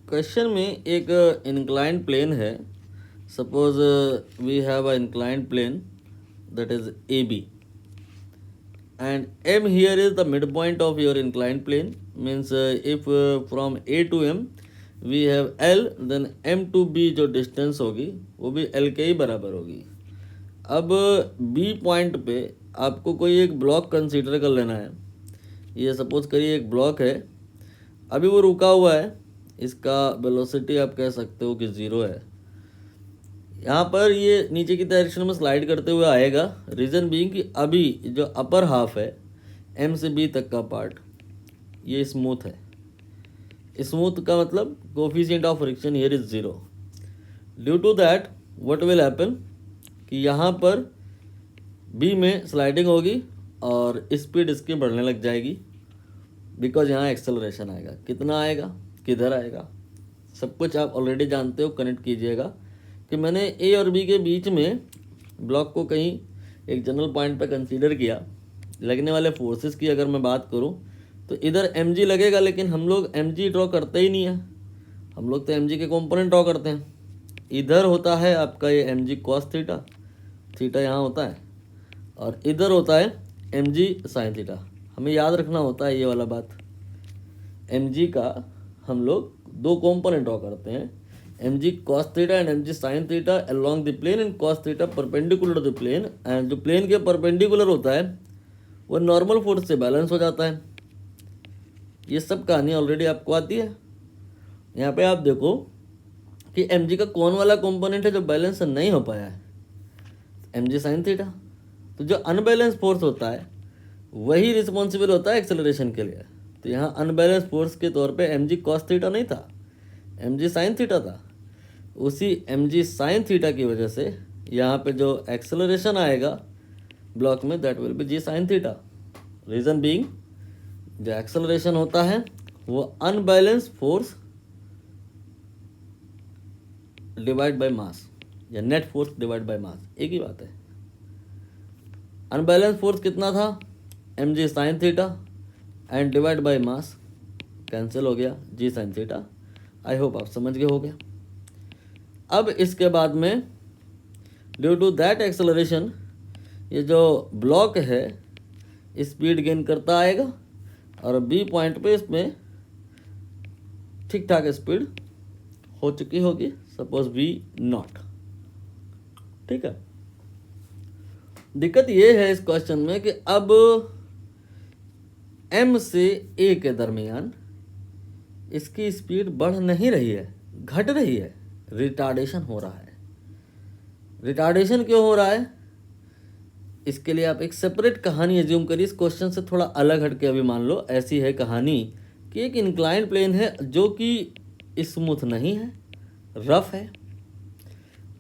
Question में एक inclined plane है. Suppose we have a inclined plane that is AB, and M here is the midpoint of your inclined plane. Means if from A to M we have L, then M to B जो distance होगी वो भी L के ही बराबर होगी. अब B point पे आपको कोई एक ब्लॉक कंसीडर कर लेना है. ये सपोज करिए एक ब्लॉक है, अभी वो रुका हुआ है, इसका वेलोसिटी आप कह सकते हो कि 0 है. यहाँ पर ये नीचे की डायरेक्शन में स्लाइड करते हुए आएगा. रीज़न बीइंग कि अभी जो अपर हाफ है एम से बी तक का पार्ट ये स्मूथ है. स्मूथ का मतलब coefficient of friction here is 0. Due to that what will happen कि यहाँ पर बी में स्लाइडिंग होगी और स्पीड इसकी बढ़ने लग जाएगी, बिकॉज यहाँ एक्सेलरेशन आएगा. कितना आएगा, किधर आएगा, सब कुछ आप ऑलरेडी जानते हो. कनेक्ट कीजिएगा कि मैंने ए और बी के बीच में ब्लॉक को कहीं एक जनरल पॉइंट पर कंसीडर किया. लगने वाले फोर्सेस की अगर मैं बात करूं तो इधर एम जी लगेगा, लेकिन हम लोग एम जी ड्रॉ करते ही नहीं है. हम लोग तो एम जी के कॉम्पोनेंट ड्रॉ करते हैं. इधर होता है आपका ये m g cos theta, theta यहाँ होता है, और इधर होता है एम जी साइन थीटा. हमें याद रखना होता है ये वाला बात. एम जी का हम लोग दो कॉम्पोनेंट ड्रॉ करते हैं, m g cos theta and m g sine theta along the plane, and cos theta perpendicular the plane. And जो प्लेन के परपेंडिकुलर होता है वो नॉर्मल फोर्स से बैलेंस हो जाता है. ये सब कहानी ऑलरेडी आपको आती है. यहाँ पे आप देखो कि एम जी का कौन वाला कंपोनेंट है जो बैलेंस नहीं हो पाया है, एम जी साइन थीटा. तो जो अनबैलेंस फोर्स होता है वही रिस्पॉन्सिबल होता है एक्सेलरेशन के लिए. तो यहाँ अनबैलेंस फोर्स के तौर पे एम जी कॉस थीटा नहीं था, एम जी साइन थीटा था. उसी एम जी साइन थीटा की वजह से यहाँ पे जो एक्सेलरेशन आएगा ब्लॉक में that will be g sine theta. Reason being जो एक्सेलरेशन होता है वो unbalance force divide by mass या net force divide by mass, एक ही बात है. अनबैलेंस फोर्स कितना था, m g sine theta, and divide by mass cancel हो गया, g sine theta. I hope आप समझ गए हो गया. अब इसके बाद में ड्यू टू दैट एक्सेलरेशन ये जो ब्लॉक है स्पीड गेन करता आएगा, और बी पॉइंट पे इसमें ठीक ठाक स्पीड हो चुकी होगी, सपोज वी नॉट. ठीक है. दिक्कत ये है इस क्वेश्चन में कि अब एम से ए के दरमियान इसकी स्पीड बढ़ नहीं रही है, घट रही है. रिटार्डेशन हो रहा है. रिटार्डेशन क्यों हो रहा है, इसके लिए आप एक सेपरेट कहानी एज्यूम करिए. इस क्वेश्चन से थोड़ा अलग हटके अभी मान लो ऐसी है कहानी कि एक इंक्लाइंड प्लेन है जो कि स्मूथ नहीं है, रफ है.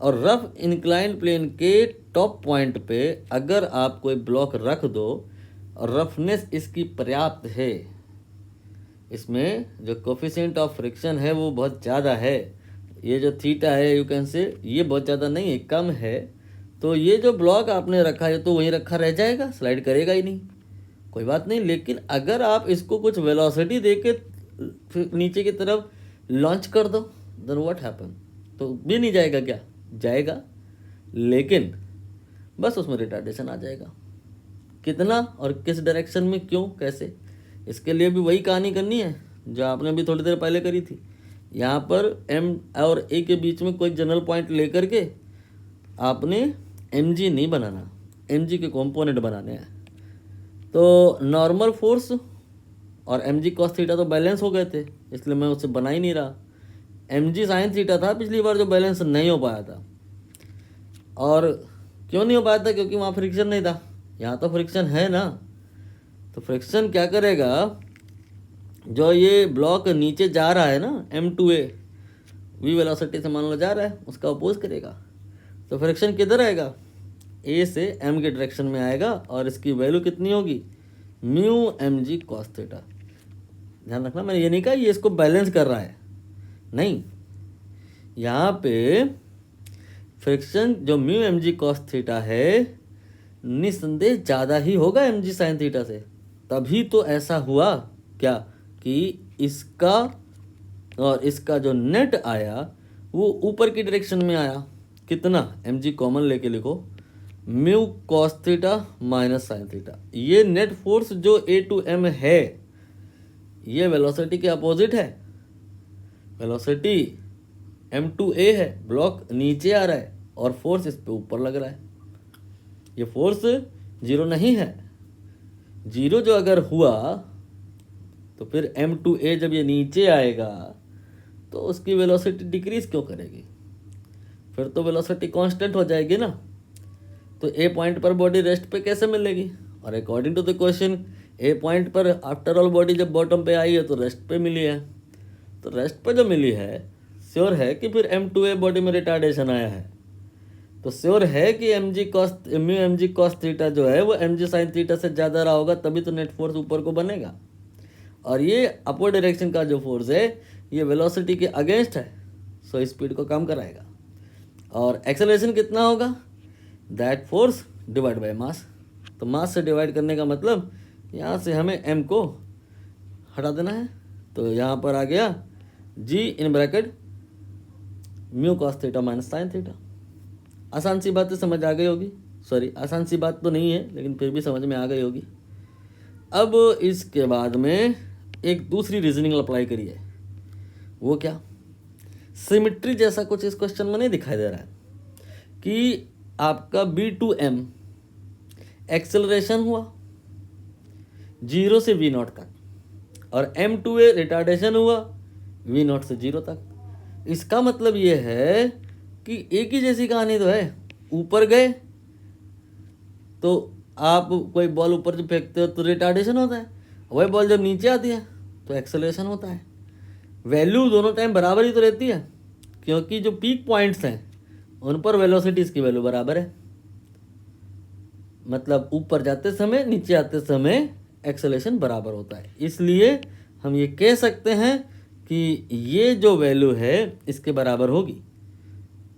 और रफ इंक्लाइंड प्लेन के टॉप पॉइंट पे अगर आप कोई ब्लॉक रख दो और रफनेस इसकी पर्याप्त है, इसमें जो कोफिशिएंट ऑफ फ्रिक्शन है वो बहुत ज़्यादा है, ये जो थीटा है यू कैन से ये बहुत ज़्यादा नहीं है, कम है, तो ये जो ब्लॉक आपने रखा है तो वहीं रखा रह जाएगा, स्लाइड करेगा ही नहीं. कोई बात नहीं. लेकिन अगर आप इसको कुछ वेलोसिटी दे के नीचे की तरफ लॉन्च कर दो देन व्हाट हैपन, तो भी नहीं जाएगा क्या, जाएगा, लेकिन बस उसमें रिटार्डेशन आ जाएगा. कितना और किस डायरेक्शन में, क्यों, कैसे, इसके लिए भी वही कहानी करनी है जो आपने भी थोड़ी देर पहले करी थी. यहाँ पर एम और ए के बीच में कोई जनरल पॉइंट लेकर के आपने एम जी नहीं बनाना, एम जी के कॉम्पोनेंट बनाने हैं. तो नॉर्मल फोर्स और एम जी कॉस थीटा तो बैलेंस हो गए थे, इसलिए मैं उसे बना ही नहीं रहा. एम जी साइन थीटा था पिछली बार जो बैलेंस नहीं हो पाया था. और क्यों नहीं हो पाया था, क्योंकि वहाँ फ्रिक्शन नहीं था. यहाँ तो फ्रिक्शन है ना. तो फ्रिक्शन क्या करेगा, जो ये ब्लॉक नीचे जा रहा है ना M to A v velocity से मान लो जा रहा है, उसका अपोज करेगा. तो फ्रिक्शन किधर आएगा, ए से एम के डायरेक्शन में आएगा, और इसकी वैल्यू कितनी होगी, mu m g cos theta. ध्यान रखना, मैंने ये नहीं कहा ये इसको बैलेंस कर रहा है, नहीं. यहाँ पे फ्रिक्शन जो mu m g cos theta है निस्संदेह ज़्यादा ही होगा एम जी साइन थीटा से. तभी तो ऐसा हुआ क्या कि इसका और इसका जो नेट आया वो ऊपर की डायरेक्शन में आया। कितना, mg कॉमन लेके लिखो, mu cos theta minus sine theta. ये नेट फोर्स जो a टू m है ये वेलोसिटी के अपोजिट है। वेलोसिटी m टू a है, ब्लॉक नीचे आ रहा है और फोर्स इस पे ऊपर लग रहा है। ये फोर्स जीरो नहीं है। जीरो जो अगर हुआ तो फिर m टू a जब ये नीचे आएगा तो उसकी वेलोसिटी डिक्रीज क्यों करेगी? फिर तो वेलोसिटी कांस्टेंट हो जाएगी ना। तो ए पॉइंट पर बॉडी रेस्ट पे कैसे मिलेगी? और according to the question A point पर आफ्टर ऑल बॉडी जब बॉटम पे आई है तो रेस्ट पे मिली है। तो रेस्ट पे जो मिली है श्योर है कि फिर m2a बॉडी में रिटार्डेशन आया है। तो श्योर है कि mg cos थीटा जो है वो mg sin थीटा से ज़्यादा रहा होगा, तभी तो नेट फोर्स ऊपर को बनेगा। और ये अपवर्ड डायरेक्शन का जो फोर्स है ये वेलोसिटी के अगेंस्ट है, सो स्पीड को कम कराएगा। और एक्सेलरेशन कितना होगा? दैट फोर्स डिवाइड बाय मास। तो मास से डिवाइड करने का मतलब यहाँ से हमें m को हटा देना है। तो यहाँ पर आ गया g in bracket mu cos theta minus sine theta. आसान सी बात तो समझ आ गई होगी। सॉरी, आसान सी बात तो नहीं है लेकिन फिर भी समझ में आ गई होगी। अब इसके बाद में एक दूसरी रीजनिंग अप्लाई करिए। वो क्या? सिमिट्री जैसा कुछ इस क्वेश्चन में नहीं दिखाई दे रहा है कि आपका b टू m एक्सेलरेशन हुआ 0 से v नॉट तक और m टू a रिटार्डेशन हुआ v नॉट से 0 तक। इसका मतलब ये है कि एक ही जैसी कहानी तो है। ऊपर गए तो आप कोई बॉल ऊपर जब फेंकते हो तो रिटार्डेशन होता है, वही बॉल जब नीचे आती है तो एक्सेलरेशन होता है। वैल्यू दोनों टाइम बराबर ही तो रहती है, क्योंकि जो पीक पॉइंट्स हैं उन पर वेलोसिटीज़ की वैल्यू बराबर है। मतलब ऊपर जाते समय नीचे आते समय एक्सेलरेशन बराबर होता है। इसलिए हम ये कह सकते हैं कि ये जो वैल्यू है इसके बराबर होगी।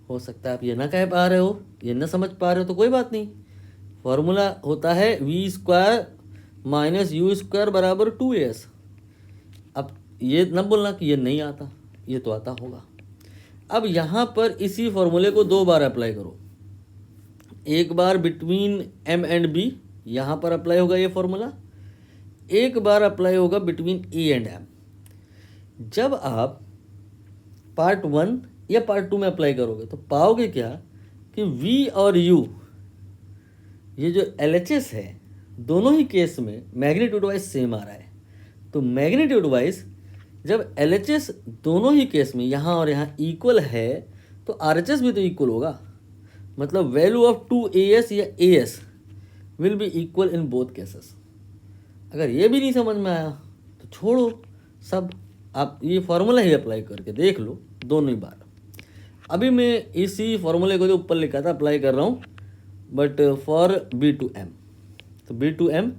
हो सकता है आप ये ना कह पा रहे हो, ये ना समझ पा रहे हो, तो कोई बात नहीं। फॉर्मूला होता है v square minus you square बराबर 2as। अब ये ना बोलना कि ये नहीं आता, ये तो आता होगा। अब यहाँ पर इसी फॉर्मूले को दो बार अप्लाई करो। एक बार बिटवीन m एंड b, यहाँ पर अप्लाई होगा ये फॉर्मूला। एक बार अप्लाई होगा बिटवीन e एंड m। जब आप पार्ट 1 या पार्ट 2 में अप्लाई करोगे तो पाओगे क्या कि v और u ये जो LHS है दोनों ही केस में मैग्नीट्यूड वाइज सेम आ रहा है। तो मैग्नीट्यूड वाइज जब LHS दोनों ही केस में यहाँ और यहाँ इक्वल है तो RHS भी तो इक्वल होगा। मतलब वैल्यू ऑफ 2as या as will be equal in both cases. अगर ये भी नहीं समझ में आया तो छोड़ो सब, आप ये फार्मूला ही अप्लाई करके देख लो दोनों ही बार। अभी मैं इसी फार्मूले को जो ऊपर लिखा था अप्लाई कर रहा हूँ, but for b to m। तो b to m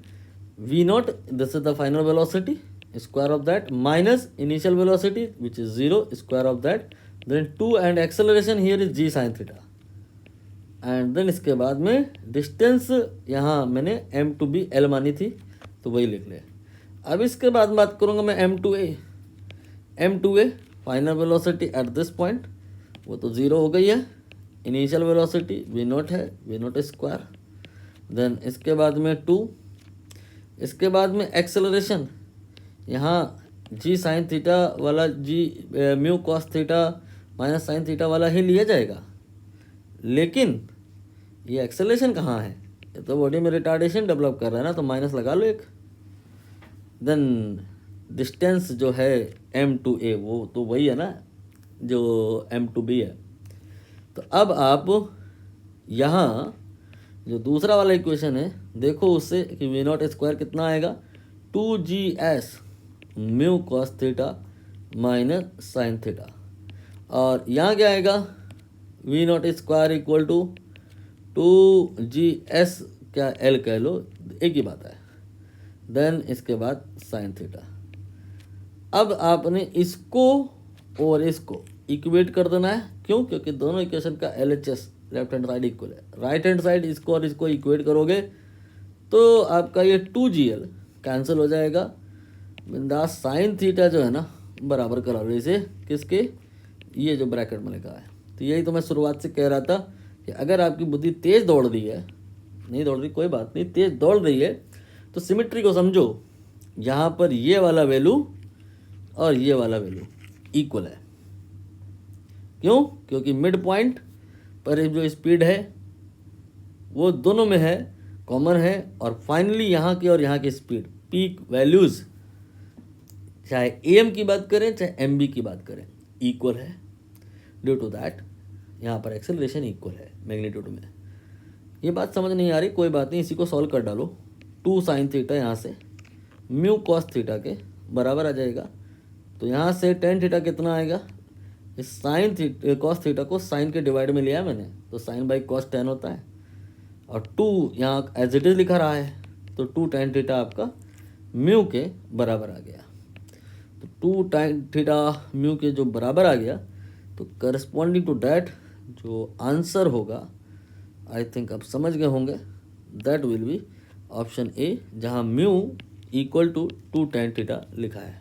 v not, this is the final velocity, square of that minus initial velocity which is 0, square of that, then 2 and acceleration here is g sine theta. And then इसके बाद में distance यहाँ मैंने m to b l मानी थी तो वही लिख लिया। अब इसके बाद बात करूँगा मैं m to a final velocity at this point, वो तो 0 हो गई है। इनिशियल वेलोसिटी v नॉट है, v नॉट स्क्वायर, देन इसके बाद में 2, इसके बाद में एक्सेलरेशन यहाँ g साइन थीटा वाला g mu cos theta minus sine theta वाला ही लिया जाएगा। लेकिन ये एक्सेलरेशन कहाँ है? ये तो बॉडी में रिटार्डेशन डेवलप कर रहा है ना, तो माइनस लगा लो एक। देन डिस्टेंस जो है m टू a वो तो वही है ना जो m टू b है। तो अब आप यहाँ जो दूसरा वाला इक्वेशन है देखो उससे कि v नॉट स्क्वायर कितना आएगा, 2gs mu cos theta minus sine theta. और यहाँ क्या आएगा, v not square equal to 2gs, क्या l कह लो, एक ही बात है। देन इसके बाद साइन थीटा। अब आपने इसको और इसको इक्वेट कर देना है। क्यों? क्योंकि दोनों इक्वेशन का LHS left hand side equal है। राइट हैंड साइड इसको और इसको इक्वेट करोगे तो आपका ये 2gl कैंसिल हो जाएगा। बिंदास साइन थीटा जो है ना बराबर करा लो इसे किसके, ये जो ब्रैकेट में लिखा है। तो यही तो मैं शुरुआत से कह रहा था कि अगर आपकी बुद्धि तेज़ दौड़ रही है, नहीं दौड़ रही कोई बात नहीं, तेज़ दौड़ रही है, तो सिमेट्री को समझो। यहाँ पर ये वाला वैल्यू और ये वाला वैल्यू इक्वल है। क्यों? क्योंकि मिड पॉइंट पर जो स्पीड है वो दोनों में है, कॉमन है, और फाइनली यहाँ की और यहाँ की स्पीड पीक वैल्यूज़, चाहे एम की बात करें चाहे एम बी की बात करें, इक्वल है। ड्यू टू दैट यहाँ पर एक्सेलरेशन इक्वल है मैग्नीट्यूड में। ये बात समझ नहीं आ रही, कोई बात नहीं, इसी को सॉल्व कर डालो। 2 साइन थीटा यहाँ से म्यू कॉस थीटा के बराबर आ जाएगा। तो यहाँ से टेन थीटा कितना आएगा, इस साइन थीटा कॉस थीटा को साइन के डिवाइड में लिया मैंने, तो साइन बाई कॉस 10 होता है, और 2 यहाँ एज इट इज लिखा रहा है, तो 2 tan थीटा आपका म्यू के बराबर आ गया। तो 2 tan थीटा म्यू के जो बराबर आ गया, तो करस्पॉन्डिंग टू डैट जो आंसर होगा, आई थिंक आप समझ गए होंगे, that will be option A, जहाँ mu equal to 2 tan theta लिखा है।